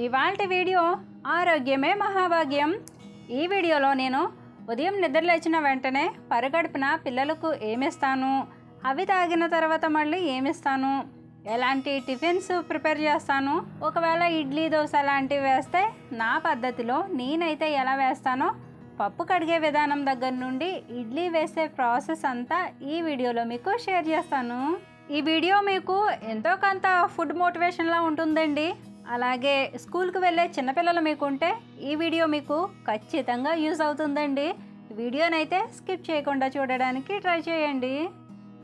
ఇవాల్టి వీడియో ఆరోగ్యమే మహాభాగ్యం. ఈ వీడియోలో నేను ఉదయం నిద్ర లేచిన వెంటనే పరగడుపున పిల్లలకు ఏమిస్తాను, అవి తాగిన తర్వాత మళ్ళీ ఏమిస్తాను, ఎలాంటి టిఫిన్స్ ప్రిపేర్ చేస్తాను, ఒకవేళ ఇడ్లీ దోశ లాంటివి వేస్తే నా పద్ధతిలో నేనైతే ఎలా వేస్తానో, పప్పు కడిగే విధానం దగ్గర నుండి ఇడ్లీ వేసే ప్రాసెస్ అంతా ఈ వీడియోలో మీకు షేర్ చేస్తాను. ఈ వీడియో మీకు ఎంతో కొంత ఫుడ్ మోటివేషన్లా ఉంటుందండి. అలాగే స్కూల్కి వెళ్ళే చిన్నపిల్లలు మీకుంటే ఈ వీడియో మీకు ఖచ్చితంగా యూజ్ అవుతుందండి. వీడియోనైతే స్కిప్ చేయకుండా చూడడానికి ట్రై చేయండి.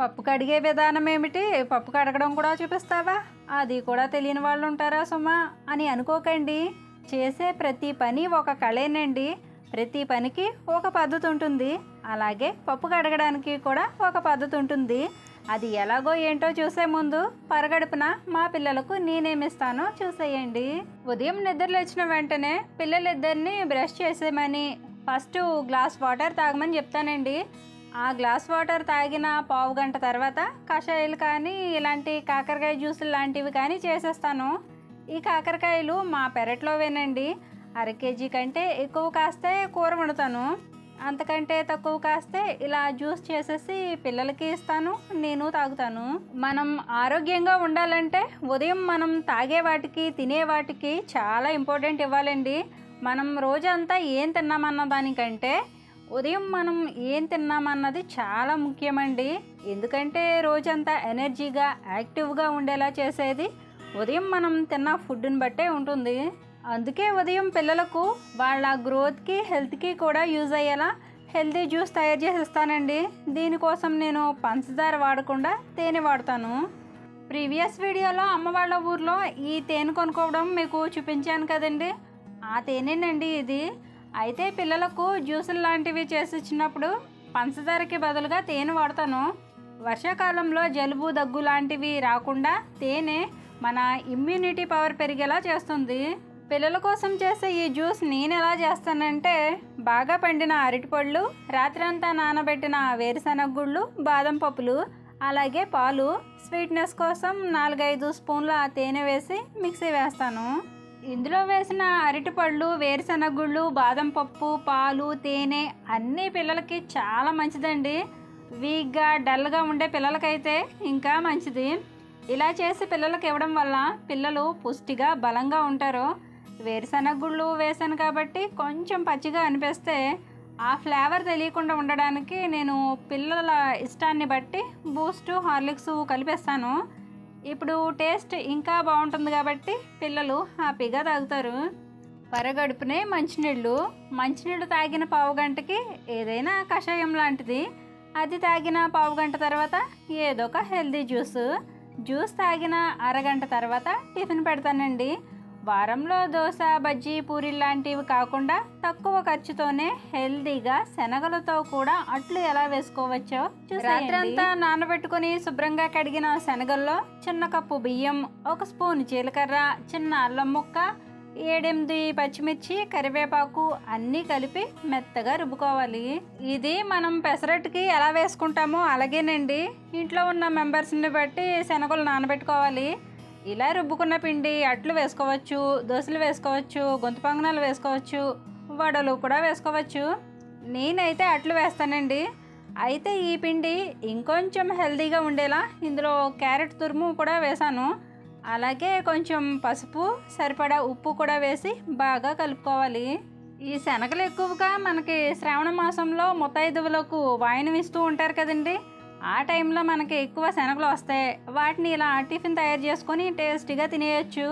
పప్పు కడిగే విధానం ఏమిటి, పప్పు కడగడం కూడా చూపిస్తావా, అది కూడా తెలియని వాళ్ళు ఉంటారా సుమా అని అనుకోకండి. చేసే ప్రతి పని ఒక కళేనండి. ప్రతి పనికి ఒక పద్ధతి ఉంటుంది. అలాగే పప్పు కడగడానికి కూడా ఒక పద్ధతి ఉంటుంది. అది ఎలాగో ఏంటో చూసే ముందు పరగడుపున మా పిల్లలకు నేనేమిస్తానో చూసేయండి. ఉదయం నిద్ర లేచిన వెంటనే పిల్లలిద్దరిని బ్రష్ చేసేమని ఫస్ట్ గ్లాస్ వాటర్ తాగమని చెప్తానండి. ఆ గ్లాస్ వాటర్ తాగిన పావు గంట తర్వాత కషాయాలు కానీ ఇలాంటి కాకరకాయ జ్యూసులు లాంటివి కానీ చేసేస్తాను. ఈ కాకరకాయలు మా పెరట్లోవేనండి. 1/2 కేజీ కంటే ఎక్కువ కాస్తే కూర వండుతాను, అంతకంటే తక్కువ కాస్తే ఇలా జ్యూస్ చేసేసి పిల్లలకి ఇస్తాను, నేను తాగుతాను. మనం ఆరోగ్యంగా ఉండాలంటే ఉదయం మనం తాగే వాటికి తినే వాటికి చాలా ఇంపార్టెంట్ ఇవ్వాలండి. మనం రోజంతా ఏం తిన్నామన్న దానికంటే ఉదయం మనం ఏం తిన్నామన్నది చాలా ముఖ్యమండి. ఎందుకంటే రోజంతా ఎనర్జీగా యాక్టివ్గా ఉండేలా చేసేది ఉదయం మనం తిన్న ఫుడ్ని బట్టే ఉంటుంది. అందుకే ఉదయం పిల్లలకు వాళ్ళ గ్రోత్కి హెల్త్కి కూడా యూజ్ అయ్యేలా హెల్తీ జ్యూస్ తయారు చేసిస్తానండి. దీనికోసం నేను పంచదార వాడకుండా తేనె వాడతాను. ప్రీవియస్ వీడియోలో అమ్మ వాళ్ళ ఊర్లో ఈ తేనె కొనుక్కోవడం మీకు చూపించాను కదండి, ఆ తేనెనండి ఇది. అయితే పిల్లలకు జ్యూసులు లాంటివి చేసి ఇచ్చినప్పుడు పంచదారకి బదులుగా తేనె వాడతాను. వర్షాకాలంలో జలుబు దగ్గు లాంటివి రాకుండా తేనె మన ఇమ్యూనిటీ పవర్ పెరిగేలా చేస్తుంది. పిల్లల కోసం చేసే ఈ జ్యూస్ నేను ఎలా చేస్తానంటే, బాగా పండిన అరటిపళ్ళు, రాత్రంతా నానబెట్టిన వేరుశనగ గుళ్ళు, బాదం పప్పులు, అలాగే పాలు, స్వీట్నెస్ కోసం 4-5 స్పూన్ల తేనె వేసి మిక్సీ వేస్తాను. ఇందులో వేసిన అరటిపళ్ళు, వేరుశనగ గుళ్ళు, బాదం పప్పు, పాలు, తేనె అన్నీ పిల్లలకి చాలా మంచిదండి. వీక్గా డల్గా ఉండే పిల్లలకైతే ఇంకా మంచిది. ఇలా చేసి పిల్లలకి ఇవ్వడం వల్ల పిల్లలు పుష్టిగా బలంగా ఉంటారు. వేరుశనగ గుళ్ళు వేసాను కాబట్టి కొంచెం పచ్చిగా అనిపిస్తే ఆ ఫ్లేవర్ తెలియకుండా ఉండడానికి నేను పిల్లల ఇష్టాన్ని బట్టి బూస్ట్, హార్లిక్స్ కలిపేస్తాను. ఇప్పుడు టేస్ట్ ఇంకా బాగుంటుంది కాబట్టి పిల్లలు హ్యాపీగా తాగుతారు. పరగడుపునే మంచినీళ్ళు తాగిన పావు గంటకి ఏదైనా కషాయం లాంటిది, అది తాగిన పావు గంట తర్వాత ఏదో ఒక హెల్దీ జ్యూస్ తాగిన అరగంట తర్వాత టిఫిన్ పెడతానండి. వారంలో దోశ, బజ్జీ, పూరి లాంటివి కాకుండా తక్కువ ఖర్చుతోనే హెల్దీగా శనగలతో కూడా అట్లు ఎలా వేసుకోవచ్చో చూసేయండి. రాత్రంతా నానబెట్టుకుని శుభ్రంగా కడిగిన శనగల్లో చిన్న కప్పు బియ్యం, 1 స్పూన్ జీలకర్ర, చిన్న అల్లం ముక్క, 7-8 పచ్చిమిర్చి, కరివేపాకు అన్నీ కలిపి మెత్తగా రుబ్బుకోవాలి. ఇది మనం పెసరట్టుకి ఎలా వేసుకుంటామో అలాగేనండి. ఇంట్లో ఉన్న మెంబర్స్ని బట్టి శనగలు నానబెట్టుకోవాలి. ఇలా రుబ్బుకున్న పిండి అట్లు వేసుకోవచ్చు, దోశలు వేసుకోవచ్చు, గొంతు పొంగనాలు వేసుకోవచ్చు, వడలు కూడా వేసుకోవచ్చు. నేనైతే అట్లు వేస్తానండి. అయితే ఈ పిండి ఇంకొంచెం హెల్తీగా ఉండేలా ఇందులో క్యారెట్ తురుము కూడా వేసాను. అలాగే కొంచెం పసుపు, సరిపడా ఉప్పు కూడా వేసి బాగా కలుపుకోవాలి. ఈ శనగలు ఎక్కువగా మనకి శ్రావణ మాసంలో ముత్తైదువులకు వాయినం ఇస్తూ ఉంటారు కదండి. ఆ టైంలో మనకి ఎక్కువ శనగలు వస్తాయి. వాటిని ఇలా టిఫిన్ తయారు చేసుకొని టేస్టీగా తినేయచ్చు.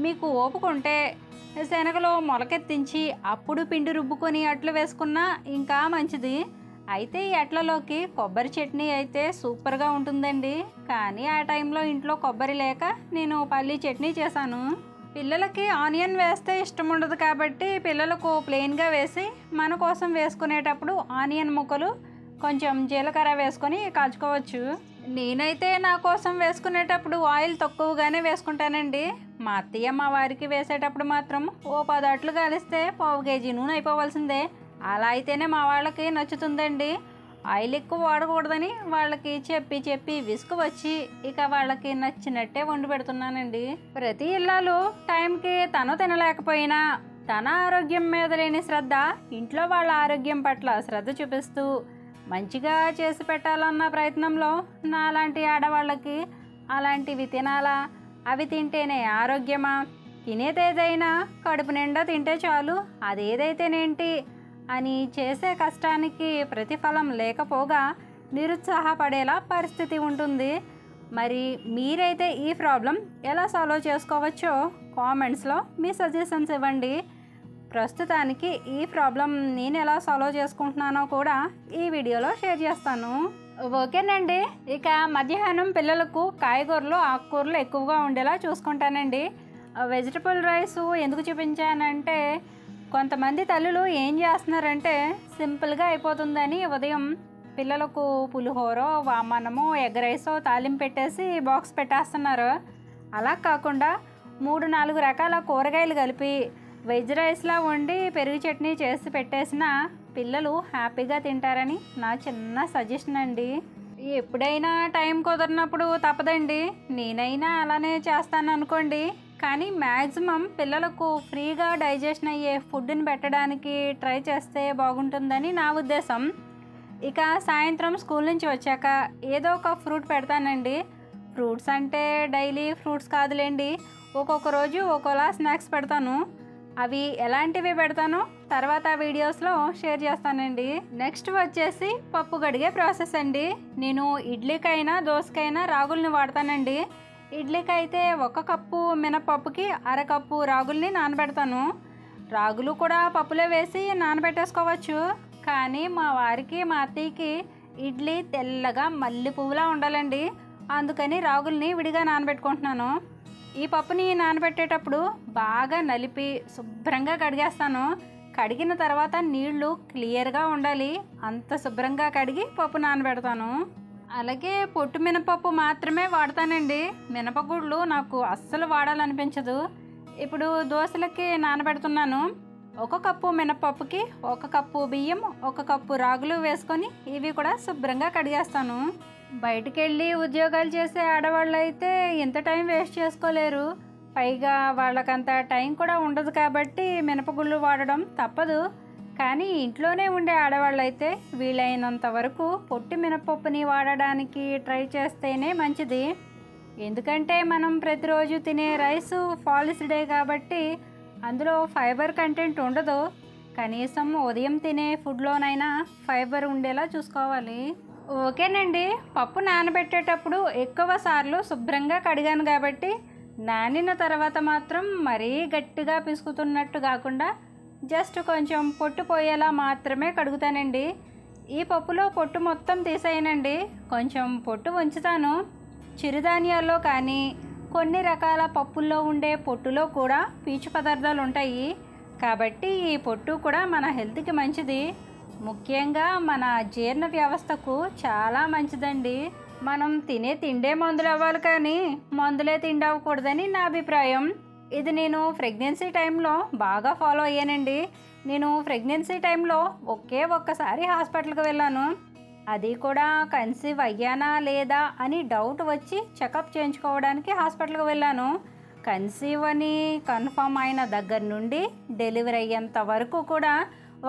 మీకు ఓపుకుంటే శనగలు మొలకెత్తించి అప్పుడు పిండి రుబ్బుకొని అట్లు వేసుకున్నా ఇంకా మంచిది. అయితే ఈ అట్లలోకి కొబ్బరి చట్నీ అయితే సూపర్గా ఉంటుందండి. కానీ ఆ టైంలో ఇంట్లో కొబ్బరి లేక నేను పల్లీ చట్నీ చేశాను. పిల్లలకి ఆనియన్ వేస్తే ఇష్టం ఉండదు కాబట్టి పిల్లలకు ప్లెయిన్గా వేసి మన కోసం వేసుకునేటప్పుడు ఆనియన్ ముక్కలు, కొంచెం జీలకర్ర వేసుకొని కాల్చుకోవచ్చు. నేనైతే నా కోసం వేసుకునేటప్పుడు ఆయిల్ తక్కువగానే వేసుకుంటానండి. మా అత్తయ్య మా వారికి వేసేటప్పుడు మాత్రం 10 అట్లు కాలిస్తే 1/4 కేజీ నూనె అయిపోవాల్సిందే. అలా అయితేనే మా వాళ్ళకి నచ్చుతుందండి. ఆయిల్ ఎక్కువ వాడకూడదని వాళ్ళకి చెప్పి విసుగు వచ్చి ఇక వాళ్ళకి నచ్చినట్టే వండి పెడుతున్నానండి. ప్రతి ఇల్లాలు టైంకి తను తినలేకపోయినా తన ఆరోగ్యం మీద లేని శ్రద్ధ ఇంట్లో వాళ్ళ ఆరోగ్యం పట్ల శ్రద్ధ చూపిస్తూ మంచిగా చేసి పెట్టాలన్న ప్రయత్నంలో నాలాంటి ఆడవాళ్ళకి అలాంటివి తినాలా, అవి తింటేనే ఆరోగ్యమా, తినేదేదైనా కడుపు నిండా తింటే చాలు అదేదైతేనేంటి అని చేసే కష్టానికి ప్రతిఫలం లేకపోగా నిరుత్సాహపడేలా పరిస్థితి ఉంటుంది. మరి మీరైతే ఈ ప్రాబ్లం ఎలా సాల్వ్ చేసుకోవచ్చో కామెంట్స్లో మీ సజెషన్స్ ఇవ్వండి. ప్రస్తుతానికి ఈ ప్రాబ్లం నేను ఎలా సాల్వ్ చేసుకుంటున్నానో కూడా ఈ వీడియోలో షేర్ చేస్తాను. ఓకేనండి. ఇక మధ్యాహ్నం పిల్లలకు కాయగూరలు ఆకుకూరలు ఎక్కువగా ఉండేలా చూసుకుంటానండి. వెజిటబుల్ రైస్ ఎందుకు చూపించానంటే కొంతమంది తల్లులు ఏం చేస్తున్నారంటే సింపుల్గా అయిపోతుందని ఉదయం పిల్లలకు పులిహోరో వామన్నమో ఎగ్ రైసో తాలింపు పెట్టేసి బాక్స్ పెట్టేస్తున్నారు. అలా కాకుండా 3-4 రకాల కూరగాయలు కలిపి వెజ్ రైస్లా వండి పెరుగు చట్నీ చేసి పెట్టేసిన పిల్లలు హ్యాపీగా తింటారని నా చిన్న సజెషన్ అండి. ఎప్పుడైనా టైం కుదరినప్పుడు తప్పదండి, నేనైనా అలానే చేస్తాను అనుకోండి. కానీ మ్యాక్సిమం పిల్లలకు ఫ్రీగా డైజెషన్ అయ్యే ఫుడ్ని పెట్టడానికి ట్రై చేస్తే బాగుంటుందని నా ఉద్దేశం. ఇక సాయంత్రం స్కూల్ నుంచి వచ్చాక ఏదో ఒక ఫ్రూట్ పెడతానండి. ఫ్రూట్స్ అంటే డైలీ ఫ్రూట్స్ కాదులేండి, ఒక్కొక్క రోజు ఒక్కోలా స్నాక్స్ పెడతాను. అవి ఎలాంటివి పెడతానో తర్వాత వీడియోస్లో షేర్ చేస్తానండి. నెక్స్ట్ వచ్చేసి పప్పు కడిగే ప్రాసెస్ అండి. నేను ఇడ్లీకైనా దోసకైనా రాగుల్ని వాడతానండి. ఇడ్లీకి అయితే 1 కప్పు మినపప్పుకి 1/2 కప్పు రాగుల్ని నానబెడతాను. రాగులు కూడా పప్పులో వేసి నానబెట్టేసుకోవచ్చు. కానీ మా వారికి మా అత్తయ్యకి ఇడ్లీ తెల్లగా మల్లె పువ్వులా ఉండాలండి, అందుకని రాగుల్ని విడిగా నానబెట్టుకుంటున్నాను. ఈ పప్పుని నానబెట్టేటప్పుడు బాగా నలిపి శుభ్రంగా కడిగేస్తాను. కడిగిన తర్వాత నీళ్లు క్లియర్గా ఉండాలి, అంత శుభ్రంగా కడిగి పప్పు నానబెడతాను. అలాగే పొట్టు మినపప్పు మాత్రమే వాడతానండి. మినపగుళ్ళు నాకు అస్సలు వాడాలనిపించదు. ఇప్పుడు దోశలకి నానబెడుతున్నాను. 1 కప్పు మినపప్పుకి 1 కప్పు బియ్యం 1 కప్పు రాగులు వేసుకొని ఇవి కూడా శుభ్రంగా కడిగేస్తాను. బయటికి వెళ్ళి ఉద్యోగాలు చేసే ఆడవాళ్ళు అయితే ఇంత టైం వేస్ట్ చేసుకోలేరు. పైగా వాళ్ళకంత టైం కూడా ఉండదు కాబట్టి మినపగుళ్ళు వాడడం తప్పదు. కానీ ఇంట్లోనే ఉండే ఆడవాళ్ళు అయితే వీలైనంత వరకు పొట్టి మినపప్పుని వాడడానికి ట్రై చేస్తేనే మంచిది. ఎందుకంటే మనం ప్రతిరోజు తినే రైసు పాలిష్డే కాబట్టి అందులో ఫైబర్ కంటెంట్ ఉండదు. కనీసం ఉదయం తినే ఫుడ్లోనైనా ఫైబర్ ఉండేలా చూసుకోవాలి. ఓకేనండి. పప్పు నానబెట్టేటప్పుడు ఎక్కువ సార్లు శుభ్రంగా కడిగాను కాబట్టి నానిన తర్వాత మాత్రం మరీ గట్టిగా పిసుకుతున్నట్టు కాకుండా జస్ట్ కొంచెం పొట్టు పోయేలా మాత్రమే కడుగుతానండి. ఈ పప్పులో పొట్టు మొత్తం తీసేయనండి, కొంచెం పొట్టు ఉంచుతాను. చిరుధాన్యాల్లో కానీ కొన్ని రకాల పప్పుల్లో ఉండే పొట్టులో కూడా పీచు పదార్థాలు ఉంటాయి కాబట్టి ఈ పొట్టు కూడా మన హెల్త్కి మంచిది. ముఖ్యంగా మన జీర్ణ వ్యవస్థకు చాలా మంచిదండి. మనం తినే తిండే మందులు అవ్వాలి కానీ మందులే తిండి అవ్వకూడదని నా అభిప్రాయం. ఇది నేను ప్రెగ్నెన్సీ టైంలో బాగా ఫాలో అయ్యానండి. నేను ప్రెగ్నెన్సీ టైంలో ఒక్కసారి హాస్పిటల్కి వెళ్ళాను. అది కూడా కన్సీవ్ అయ్యానా లేదా అని డౌట్ వచ్చి చెకప్ చేయించుకోవడానికి హాస్పిటల్కి వెళ్ళాను. కన్సీవ్ అని కన్ఫర్మ్ అయిన దగ్గర నుండి డెలివరీ అయ్యేంత వరకు కూడా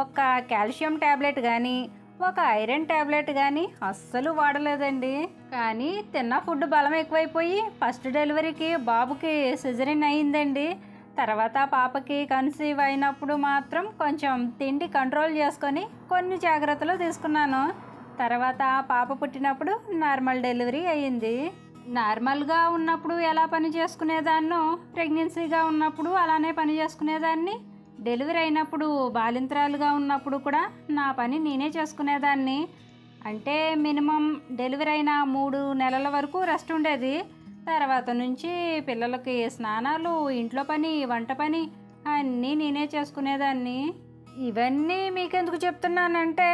ఒక కాల్షియం ట్యాబ్లెట్ కానీ ఒక ఐరన్ ట్యాబ్లెట్ కానీ అస్సలు వాడలేదండి. కానీ తిన్న ఫుడ్ బలం ఎక్కువైపోయి ఫస్ట్ డెలివరీకి బాబుకి సిజరిన్ అయిందండి. తర్వాత పాపకి కన్సీవ్ అయినప్పుడు మాత్రం కొంచెం తిండి కంట్రోల్ చేసుకొని కొన్ని జాగ్రత్తలు తీసుకున్నాను. తర్వాత పాప పుట్టినప్పుడు నార్మల్ డెలివరీ అయ్యింది. నార్మల్గా ఉన్నప్పుడు ఎలా పని చేసుకునేదాన్నో ప్రెగ్నెన్సీగా ఉన్నప్పుడు అలానే పని చేసుకునేదాన్ని. డెలివరీ అయినప్పుడు బాలింతరాలుగా ఉన్నప్పుడు కూడా నా పని నేనే చేసుకునేదాన్ని. అంటే మినిమం డెలివరీ అయిన 3 నెలల వరకు రెస్ట్ ఉండేది. తర్వాత నుంచి పిల్లలకి స్నానాలు, ఇంట్లో పని, వంట పని అన్నీ నేనే చేసుకునేదాన్ని. ఇవన్నీ మీకెందుకు చెప్తున్నానంటే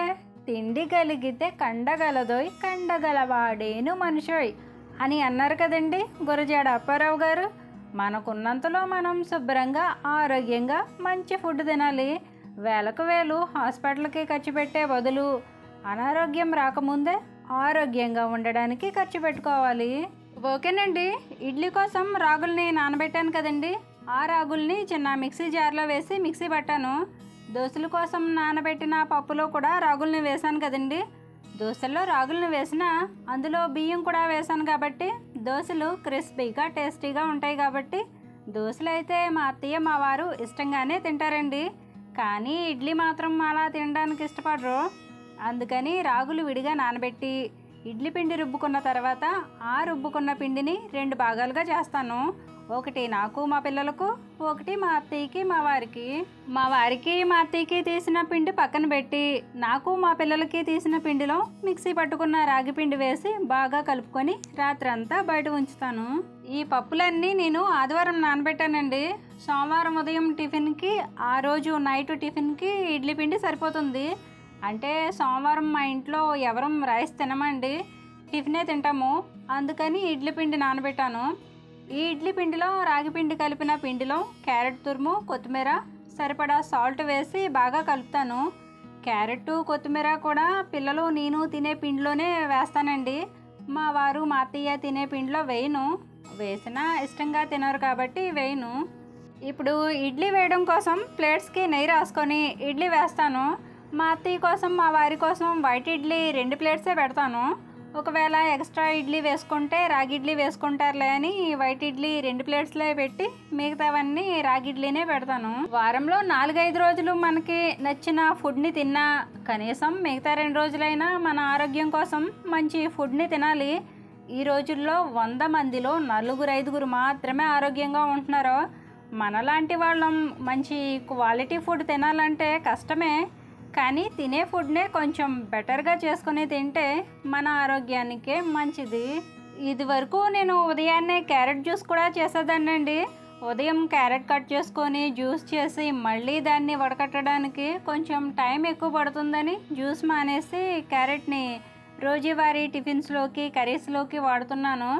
తిండి కలిగితే కండగలదోయ్ కండగలవాడేను మనిషోయ్ అని అన్నారు కదండి గురజాడ అప్పారావు గారు. మనకున్నంతలో మనం శుభ్రంగా ఆరోగ్యంగా మంచి ఫుడ్ తినాలి. వేలకు వేలు హాస్పిటల్కి ఖర్చు పెట్టే బదులు అనారోగ్యం రాకముందే ఆరోగ్యంగా ఉండడానికి ఖర్చు పెట్టుకోవాలి. ఓకేనండి, ఇడ్లీ కోసం రాగుల్ని నానబెట్టాను కదండి. ఆ రాగుల్ని చిన్న మిక్సీ జార్లో వేసి మిక్సీ పట్టాను. దోశల కోసం నానబెట్టిన పప్పులో కూడా రాగుల్ని వేసాను కదండి. దోశల్లో రాగుల్ని వేసిన అందులో బియ్యం కూడా వేసాను కాబట్టి దోశలు క్రిస్పీగా టేస్టీగా ఉంటాయి. కాబట్టి దోశలు అయితే మా అత్తయ్య మా వారు ఇష్టంగానే తింటారండి. కానీ ఇడ్లీ మాత్రం అలా తినడానికి ఇష్టపడరు. అందుకని రాగులు విడిగా నానబెట్టి ఇడ్లీ పిండి రుబ్బుకున్న తర్వాత ఆ రుబ్బుకున్న పిండిని 2 భాగాలుగా చేస్తాను. ఒకటి నాకు మా పిల్లలకు, ఒకటి మా అత్తయ్యకి మా వారికి. మా అత్తయ్యకి తీసిన పిండి పక్కన పెట్టి నాకు మా పిల్లలకి తీసిన పిండిలో మిక్సీ పట్టుకున్న రాగి పిండి వేసి బాగా కలుపుకొని రాత్రంతా బయట ఉంచుతాను. ఈ పప్పులన్నీ నేను ఆదివారం నానబెట్టానండి. సోమవారం ఉదయం టిఫిన్కి, ఆ రోజు నైట్ టిఫిన్కి ఇడ్లీ పిండి సరిపోతుంది. అంటే సోమవారం మా ఇంట్లో ఎవరం రైస్ తినమండి, టిఫినే తింటాము. అందుకని ఇడ్లీ పిండి నానబెట్టాను. ఈ ఇడ్లీ పిండిలో రాగి పిండి కలిపిన పిండిలో క్యారెట్ తురుము, కొత్తిమీర, సరిపడా సాల్ట్ వేసి బాగా కలుపుతాను. క్యారెట్, కొత్తిమీర కూడా పిల్లలు నేను తినే పిండిలోనే వేస్తానండి. మా వారు మా అత్తయ్య తినే పిండిలో వేయను. వేసినా ఇష్టంగా తినరు కాబట్టి వేయను. ఇప్పుడు ఇడ్లీ వేయడం కోసం ప్లేట్స్కి నెయ్యి రాసుకొని ఇడ్లీ వేస్తాను. మా అత్తయ్య కోసం మా వారి కోసం వైట్ ఇడ్లీ 2 ప్లేట్సే పెడతాను. ఒకవేళ ఎక్స్ట్రా ఇడ్లీ వేసుకుంటే రాగి ఇడ్లీ వేసుకుంటారులే అని వైట్ ఇడ్లీ 2 ప్లేట్స్లో పెట్టి మిగతావన్నీ రాగి ఇడ్లీనే పెడతాను. వారంలో 4-5 రోజులు మనకి నచ్చిన ఫుడ్ని తిన్నా కనీసం మిగతా 2 రోజులైనా మన ఆరోగ్యం కోసం మంచి ఫుడ్ని తినాలి. ఈ రోజుల్లో 100 మందిలో 4-5 మాత్రమే ఆరోగ్యంగా ఉంటున్నారు. మనలాంటి వాళ్ళం మంచి క్వాలిటీ ఫుడ్ తినాలంటే కష్టమే. కానీ తినే ఫుడ్నే కొంచెం బెటర్గా చేసుకుని తింటే మన ఆరోగ్యానికే మంచిది. ఇది వరకు నేను ఉదయాన్నే క్యారెట్ జ్యూస్ కూడా చేసేదాన్నండి. ఉదయం క్యారెట్ కట్ చేసుకొని జ్యూస్ చేసి మళ్ళీ దాన్ని వడకట్టడానికి కొంచెం టైం ఎక్కువ పడుతుందని జ్యూస్ మానేసి క్యారెట్ని రోజువారీ టిఫిన్స్లోకి, కర్రీస్లోకి వాడుతున్నాను.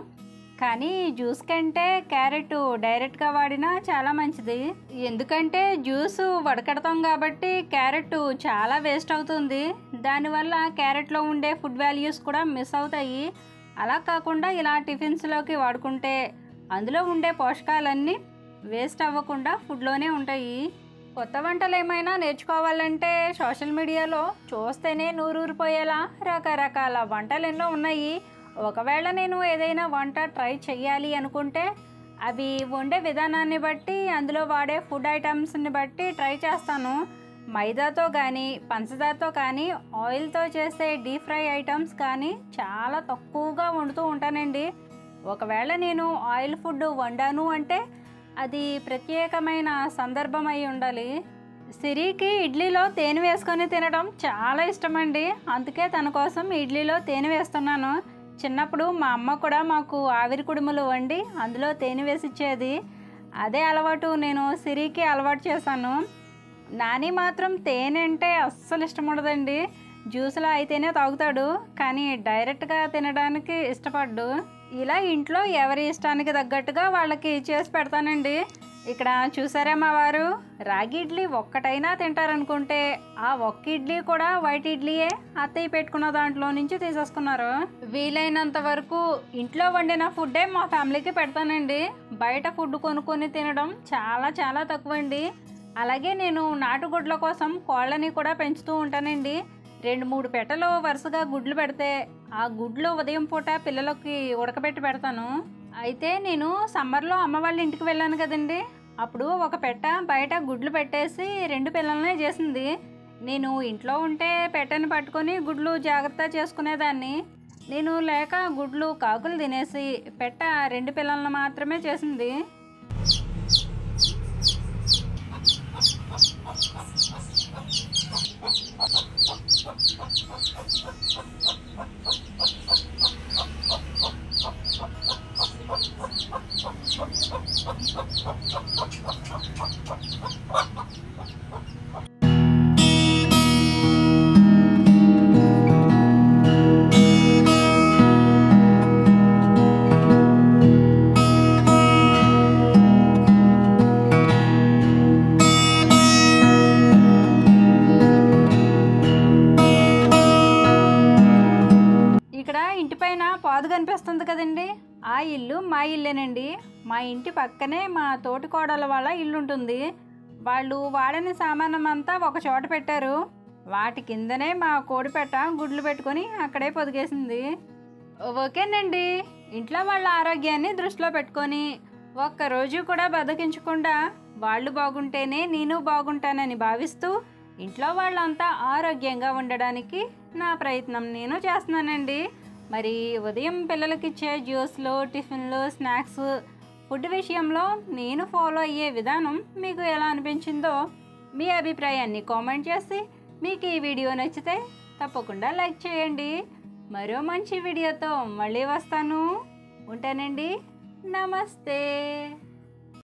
కానీ జ్యూస్ కంటే క్యారెట్ డైరెక్ట్గా వాడినా చాలా మంచిది. ఎందుకంటే జ్యూస్ వడకడతాం కాబట్టి క్యారెట్ చాలా వేస్ట్ అవుతుంది. దానివల్ల క్యారెట్లో ఉండే ఫుడ్ వాల్యూస్ కూడా మిస్ అవుతాయి. అలా కాకుండా ఇలా టిఫిన్స్లోకి వాడుకుంటే అందులో ఉండే పోషకాలన్నీ వేస్ట్ అవ్వకుండా ఫుడ్లోనే ఉంటాయి. కొత్త వంటలు ఏమైనా నేర్చుకోవాలంటే సోషల్ మీడియాలో చూస్తేనే నూరూరిపోయేలా రకరకాల వంటలు ఎన్నో ఉన్నాయి. ఒకవేళ నేను ఏదైనా వంట ట్రై చేయాలి అనుకుంటే అవి వండే విధానాన్ని బట్టి, అందులో వాడే ఫుడ్ ఐటమ్స్ని బట్టి ట్రై చేస్తాను. మైదాతో కానీ, పంచదారతో కానీ, ఆయిల్తో చేసే డీప్ ఫ్రై ఐటమ్స్ కానీ చాలా తక్కువగా వండుతూ ఉంటానండి. ఒకవేళ నేను ఆయిల్ ఫుడ్ వండాను అంటే అది ప్రత్యేకమైన సందర్భం అయి ఉండాలి. సిరికి ఇడ్లీలో తేనె వేసుకొని తినడం చాలా ఇష్టమండి. అందుకే తన కోసం ఇడ్లీలో తేనె వేస్తున్నాను. చిన్నప్పుడు మా అమ్మ కూడా మాకు ఆవిరి కుడుములు వండి అందులో తేనె వేసిచ్చేది. అదే అలవాటు నేను సిరికి అలవాటు చేశాను. నాని మాత్రం తేనె అంటే అస్సలు ఇష్టం ఉండదండి. జ్యూస్లో అయితేనే తాగుతాడు, కానీ డైరెక్ట్గా తినడానికి ఇష్టపడ్డు. ఇలా ఇంట్లో ఎవరి ఇష్టానికి తగ్గట్టుగా వాళ్ళకి చేసి పెడతానండి. ఇక్కడ చూసారా మా వారు రాగి ఇడ్లీ ఒక్కటైనా తింటారనుకుంటే ఆ ఒక్క ఇడ్లీ కూడా వైట్ ఇడ్లీయే అత్తయ్య పెట్టుకున్న దాంట్లో నుంచి తీసేసుకున్నారు. వీలైనంత వరకు ఇంట్లో వండిన ఫుడ్డే మా ఫ్యామిలీకి పెడతానండి. బయట ఫుడ్ కొనుక్కొని తినడం చాలా చాలా తక్కువ అండి. అలాగే నేను నాటుగుడ్ల కోసం కోళ్ళని కూడా పెంచుతూ ఉంటానండి. 2-3 పెట్టలు వరుసగా గుడ్లు పెడితే ఆ గుడ్లు ఉదయం పూట పిల్లలకి ఉడకబెట్టి పెడతాను. అయితే నేను సమ్మర్లో అమ్మ వాళ్ళ ఇంటికి వెళ్ళాను కదండి. అప్పుడు ఒక పెట్ట బయట గుడ్లు పెట్టేసి 2 పిల్లలనే చేసింది. నేను ఇంట్లో ఉంటే పెట్టని పట్టుకొని గుడ్లు జాగ్రత్త చేసుకునేదాన్ని. నేను లేక గుడ్లు కాకులు తినేసి పెట్ట 2 పిల్లలను మాత్రమే చేసింది. ఇక్కడ ఇంటి పైన పాదు కనిపిస్తుంది కదండి, ఆ ఇల్లు మా ఇల్లేనండి. మా ఇంటి పక్కనే మా తోటి కోడల వాళ్ళ ఇల్లు ఉంటుంది. వాళ్ళు వాడని సామానం అంతా ఒక చోట పెట్టారు. వాటి కిందనే మా కోడిపెట్ట గుడ్లు పెట్టుకొని అక్కడే పొదిగేసింది. ఓకేనండి, ఇంట్లో వాళ్ళ ఆరోగ్యాన్ని దృష్టిలో పెట్టుకొని ఒక్కరోజు కూడా బద్దకించకుండా వాళ్ళు బాగుంటేనే నేను బాగుంటానని భావిస్తూ ఇంట్లో వాళ్ళంతా ఆరోగ్యంగా ఉండడానికి నా ప్రయత్నం నేను చేస్తున్నానండి. మరి ఉదయం పిల్లలకి ఇచ్చే జ్యూస్లు, టిఫిన్లు, స్నాక్స్, ఫుడ్ విషయంలో నేను ఫాలో అయ్యే విధానం మీకు ఎలా అనిపించిందో మీ అభిప్రాయాన్ని కామెంట్ చేసి, మీకు ఈ వీడియో నచ్చితే తప్పకుండా లైక్ చేయండి. మరో మంచి వీడియోతో మళ్ళీ వస్తాను. ఉంటానండి. నమస్తే.